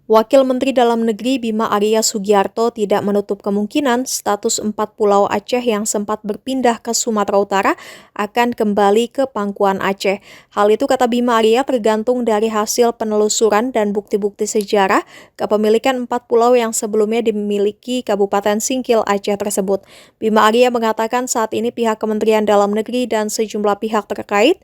Wakil Menteri Dalam Negeri Bima Arya Sugiarto tidak menutup kemungkinan status 4 pulau Aceh yang sempat berpindah ke Sumatera Utara akan kembali ke pangkuan Aceh. Hal itu kata Bima Arya tergantung dari hasil penelusuran dan bukti-bukti sejarah kepemilikan 4 pulau yang sebelumnya dimiliki Kabupaten Singkil Aceh tersebut. Bima Arya mengatakan saat ini pihak Kementerian Dalam Negeri dan sejumlah pihak terkait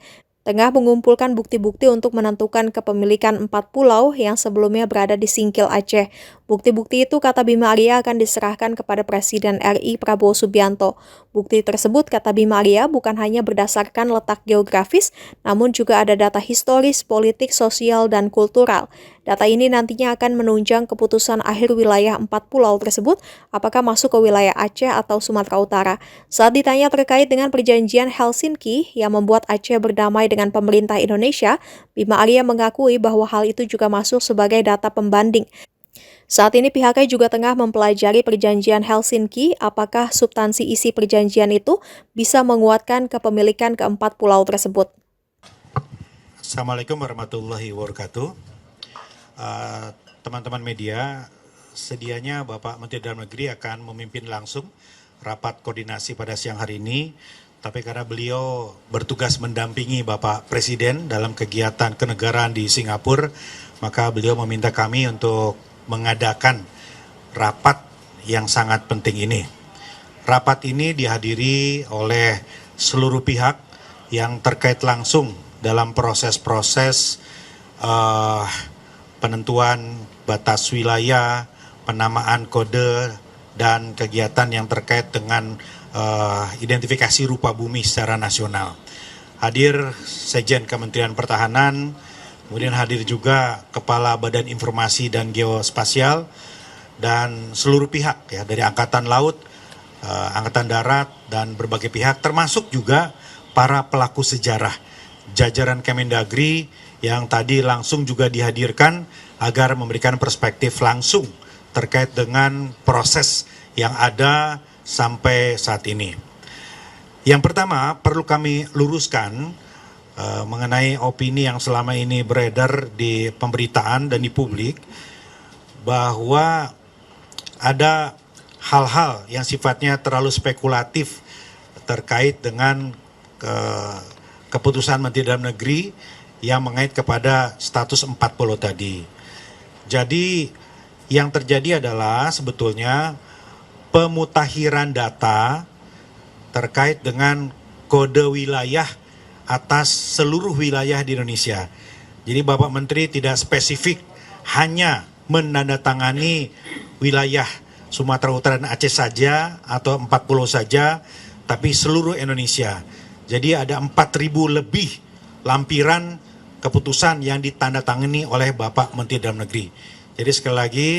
tengah mengumpulkan bukti-bukti untuk menentukan kepemilikan 4 pulau yang sebelumnya berada di Singkil Aceh. Bukti-bukti itu, kata Bima Arya, akan diserahkan kepada Presiden RI Prabowo Subianto. Bukti tersebut, kata Bima Arya, bukan hanya berdasarkan letak geografis, namun juga ada data historis, politik, sosial, dan kultural. Data ini nantinya akan menunjang keputusan akhir wilayah 4 pulau tersebut, apakah masuk ke wilayah Aceh atau Sumatera Utara. Saat ditanya terkait dengan perjanjian Helsinki yang membuat Aceh berdamai dengan pemerintah Indonesia, Bima Arya mengakui bahwa hal itu juga masuk sebagai data pembanding. Saat ini pihaknya juga tengah mempelajari perjanjian Helsinki, apakah substansi isi perjanjian itu bisa menguatkan kepemilikan keempat pulau tersebut. Assalamualaikum warahmatullahi wabarakatuh. Teman-teman media, sedianya Bapak Menteri Dalam Negeri akan memimpin langsung rapat koordinasi pada siang hari ini, tapi karena beliau bertugas mendampingi Bapak Presiden dalam kegiatan kenegaraan di Singapura, maka beliau meminta kami untuk mengadakan rapat yang sangat penting ini. Rapat ini dihadiri oleh seluruh pihak yang terkait langsung dalam proses-proses penentuan batas wilayah, penamaan kode, dan kegiatan yang terkait dengan identifikasi rupa bumi secara nasional. Hadir Sekjen Kementerian Pertahanan, kemudian hadir juga Kepala Badan Informasi dan Geospasial, dan seluruh pihak ya, dari Angkatan Laut, Angkatan Darat, dan berbagai pihak, termasuk juga para pelaku sejarah, jajaran Kemendagri yang tadi langsung juga dihadirkan agar memberikan perspektif langsung terkait dengan proses yang ada sampai saat ini. Yang pertama, perlu kami luruskan mengenai opini yang selama ini beredar di pemberitaan dan di publik, bahwa ada hal-hal yang sifatnya terlalu spekulatif terkait dengan keputusan Menteri Dalam Negeri yang mengait kepada status 4 pulau tadi. Jadi yang terjadi adalah sebetulnya pemutakhiran data terkait dengan kode wilayah atas seluruh wilayah di Indonesia. Jadi Bapak Menteri tidak spesifik hanya menandatangani wilayah Sumatera Utara dan Aceh saja atau 4 pulau saja, tapi seluruh Indonesia. Jadi ada 4.000 lebih lampiran keputusan yang ditandatangani oleh Bapak Menteri Dalam Negeri. Jadi sekali lagi,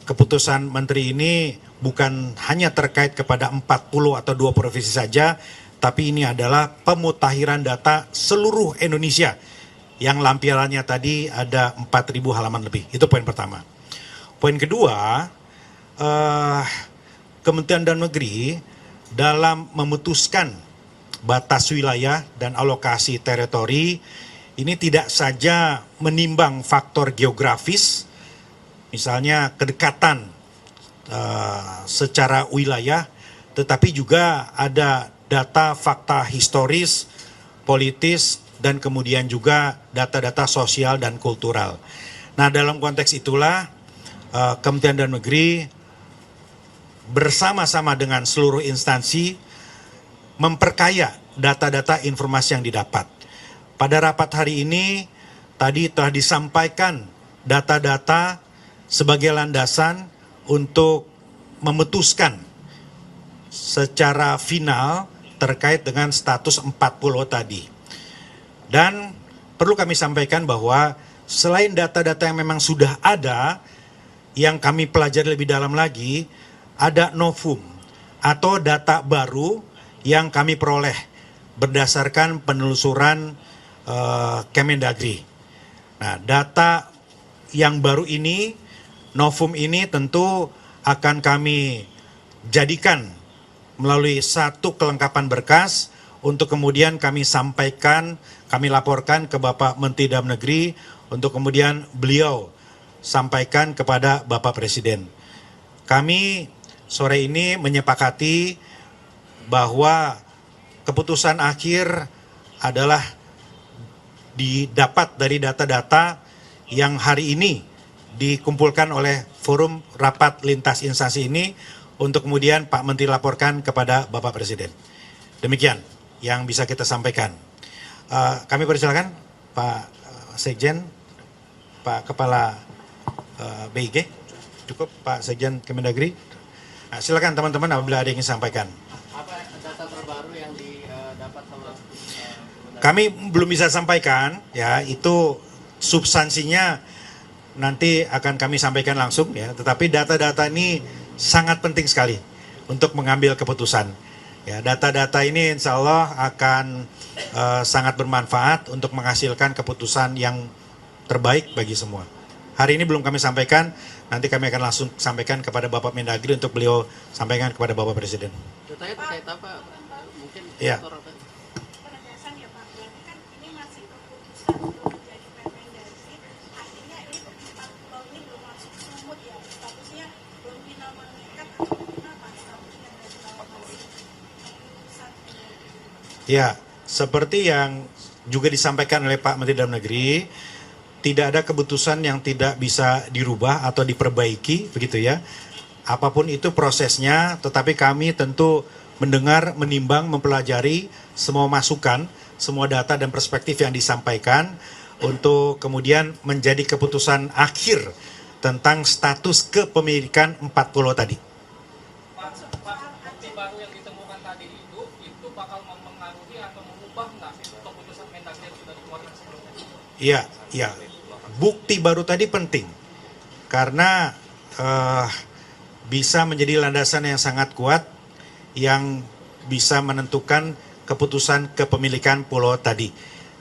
keputusan Menteri ini bukan hanya terkait kepada 4 pulau atau 2 provinsi saja, tapi ini adalah pemutakhiran data seluruh Indonesia yang lampirannya tadi ada 4.000 halaman lebih. Itu poin pertama. Poin kedua, Kementerian Dalam Negeri dalam memutuskan batas wilayah dan alokasi teritori ini tidak saja menimbang faktor geografis, misalnya kedekatan secara wilayah, tetapi juga ada data fakta historis, politis, dan kemudian juga data-data sosial dan kultural. Nah, dalam konteks itulah Kementerian Dalam Negeri bersama-sama dengan seluruh instansi memperkaya data-data informasi yang didapat. Pada rapat hari ini tadi telah disampaikan data-data sebagai landasan untuk memutuskan secara final terkait dengan status 4 pulau tadi. Dan perlu kami sampaikan bahwa selain data-data yang memang sudah ada, yang kami pelajari lebih dalam lagi, ada novum atau data baru yang kami peroleh berdasarkan penelusuran Kemendagri. Nah, data yang baru ini, novum ini tentu akan kami jadikan melalui satu kelengkapan berkas untuk kemudian kami sampaikan, kami laporkan ke Bapak Menteri Dalam Negeri untuk kemudian beliau sampaikan kepada Bapak Presiden. Kami sore ini menyepakati bahwa keputusan akhir adalah didapat dari data-data yang hari ini dikumpulkan oleh forum rapat lintas instansi ini untuk kemudian Pak Menteri laporkan kepada Bapak Presiden. Demikian yang bisa kita sampaikan. Kami persilakan Pak Sekjen, Pak Kepala BIG, cukup Pak Sekjen Kemendagri. Nah, silakan teman-teman apabila ada yang ingin sampaikan. Apa data terbaru yang didapat sama Kami belum bisa sampaikan, ya itu substansinya nanti akan kami sampaikan langsung, ya. Tetapi data-data ini sangat penting sekali untuk mengambil keputusan. Ya, data-data ini insya Allah akan sangat bermanfaat untuk menghasilkan keputusan yang terbaik bagi semua. Hari ini belum kami sampaikan, nanti kami akan langsung sampaikan kepada Bapak Mendagri untuk beliau sampaikan kepada Bapak Presiden. datanya terkait apa? Mungkin Ya. faktor apa? Penegasan ya Pak, berarti kan ini masih keputusan belum menjadi Permendagri, artinya ini 4 pulau ini belum masuk sumut ya, statusnya belum final mengikat atau kenapa statusnya dari kalau masih keputusan Permendagri. Ya, seperti yang juga disampaikan oleh Pak Menteri Dalam Negeri, tidak ada keputusan yang tidak bisa dirubah atau diperbaiki, begitu ya. Apapun itu prosesnya, tetapi kami tentu mendengar, menimbang, mempelajari semua masukan, semua data dan perspektif yang disampaikan untuk kemudian menjadi keputusan akhir tentang status kepemilikan 4 pulau tadi. Pak, bukti baru yang ditemukan tadi itu bakal mempengaruhi atau mengubah nggak keputusan Mendagri yang sudah dikeluarkan sebelumnya? Iya, iya. Bukti baru tadi penting karena bisa menjadi landasan yang sangat kuat yang bisa menentukan keputusan kepemilikan pulau tadi.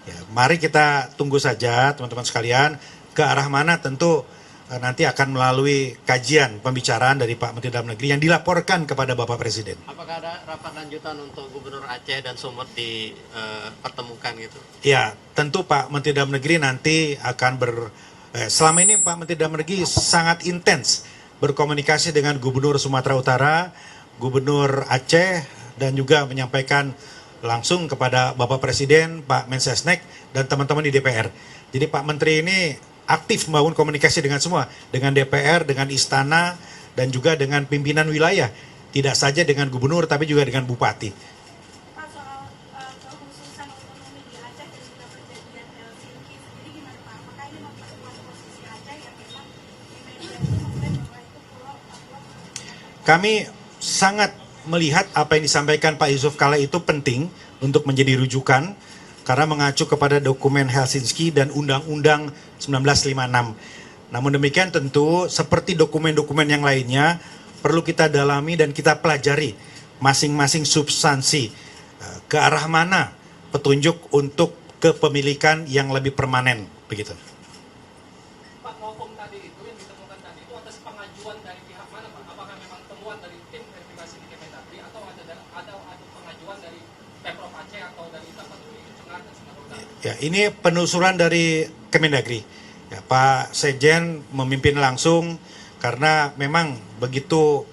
Ya, mari kita tunggu saja teman-teman sekalian ke arah mana tentu nanti akan melalui kajian pembicaraan dari Pak Menteri Dalam Negeri yang dilaporkan kepada Bapak Presiden. Apakah ada rapat lanjutan untuk Gubernur Aceh dan Sumut dipertemukan gitu? Ya, tentu Pak Menteri Dalam Negeri nanti akan selama ini Pak Menteri Dalam Negeri sangat intens berkomunikasi dengan Gubernur Sumatera Utara, Gubernur Aceh, dan juga menyampaikan langsung kepada Bapak Presiden, Pak Mensesnek, dan teman-teman di DPR. Jadi Pak Menteri ini aktif membangun komunikasi dengan semua, dengan DPR, dengan Istana, dan juga dengan pimpinan wilayah. Tidak saja dengan Gubernur, tapi juga dengan Bupati. Pak, soal kekhususan otonomi di Aceh dan juga perjanjian Helsinki sendiri gimana Pak? Apakah ini memperkuat posisi Aceh yang memang di media itu mengklaim bahwa itu pulau Papua? Kami sangat melihat apa yang disampaikan Pak Yusuf Kala itu penting untuk menjadi rujukan karena mengacu kepada dokumen Helsinki dan Undang-Undang 1956. Namun demikian tentu seperti dokumen-dokumen yang lainnya perlu kita dalami dan kita pelajari masing-masing substansi ke arah mana petunjuk untuk kepemilikan yang lebih permanen begitu. Pak, ngomong tadi itu yang ditemukan tadi itu atas pengajuan dari pihak mana Pak? Apakah memang temuan dari tim verifikasi di Kemendagri atau ada pengajuan dari Pemprov Aceh atau dari Tapanuli Tengah dan Sumatera Utara? Ya, ini penelusuran dari Kemendagri. Ya, Pak Sekjen memimpin langsung karena memang begitu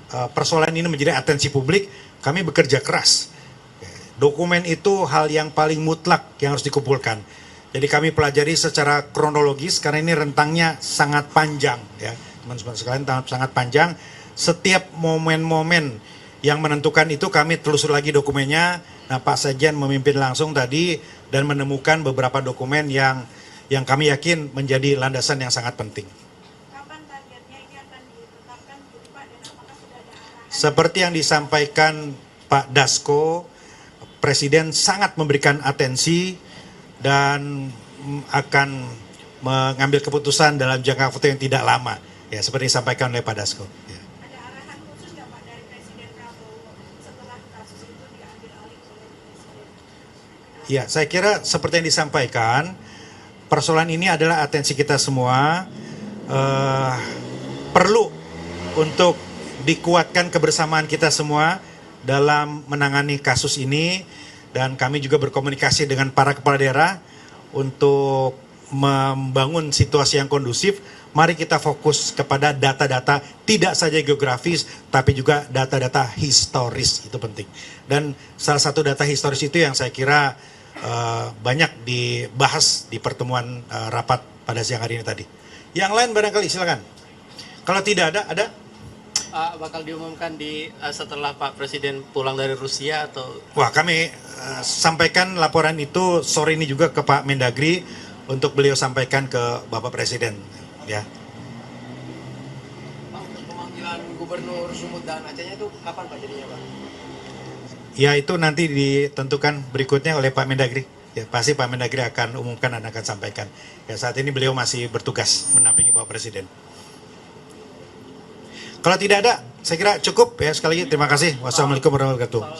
persoalan ini menjadi atensi publik, kami bekerja keras. Ya, dokumen itu hal yang paling mutlak yang harus dikumpulkan. Jadi kami pelajari secara kronologis karena ini rentangnya sangat panjang, ya teman-teman sekalian, sangat panjang. Setiap momen-momen yang menentukan itu kami telusur lagi dokumennya. Nah, Pak Sekjen memimpin langsung tadi dan menemukan beberapa dokumen yang kami yakin menjadi landasan yang sangat penting. Kapan targetnya ini akan ditetapkan begitu Pak, dan apakah sudah ada arahan? Seperti yang disampaikan Pak Dasko, Presiden sangat memberikan atensi dan akan mengambil keputusan dalam jangka waktu yang tidak lama. Ya, seperti disampaikan oleh Pak Dasko. Ya. Ada arahan khusus nggak Pak dari Presiden Prabowo setelah kasus itu diambil alih oleh Presiden? Ya, saya kira seperti yang disampaikan, persoalan ini adalah atensi kita semua. Perlu untuk dikuatkan kebersamaan kita semua dalam menangani kasus ini, dan kami juga berkomunikasi dengan para kepala daerah untuk membangun situasi yang kondusif, mari kita fokus kepada data-data tidak saja geografis, tapi juga data-data historis, itu penting. Dan salah satu data historis itu yang saya kira banyak dibahas di pertemuan rapat pada siang hari ini tadi. Yang lain barangkali silakan. Kalau tidak ada? Bakal diumumkan setelah Pak Presiden pulang dari Rusia atau? Wah, kami sampaikan laporan itu sore ini juga ke Pak Mendagri untuk beliau sampaikan ke Bapak Presiden, ya. Pak, untuk pemanggilan Gubernur Sumut dan Acehnya itu kapan Pak jadinya Pak? Ya, itu nanti ditentukan berikutnya oleh Pak Mendagri. Ya, pasti Pak Mendagri akan umumkan dan akan sampaikan. Ya, saat ini beliau masih bertugas menampingi Bapak Presiden. Kalau tidak ada, saya kira cukup ya. Sekali lagi terima kasih. Wassalamualaikum warahmatullahi wabarakatuh.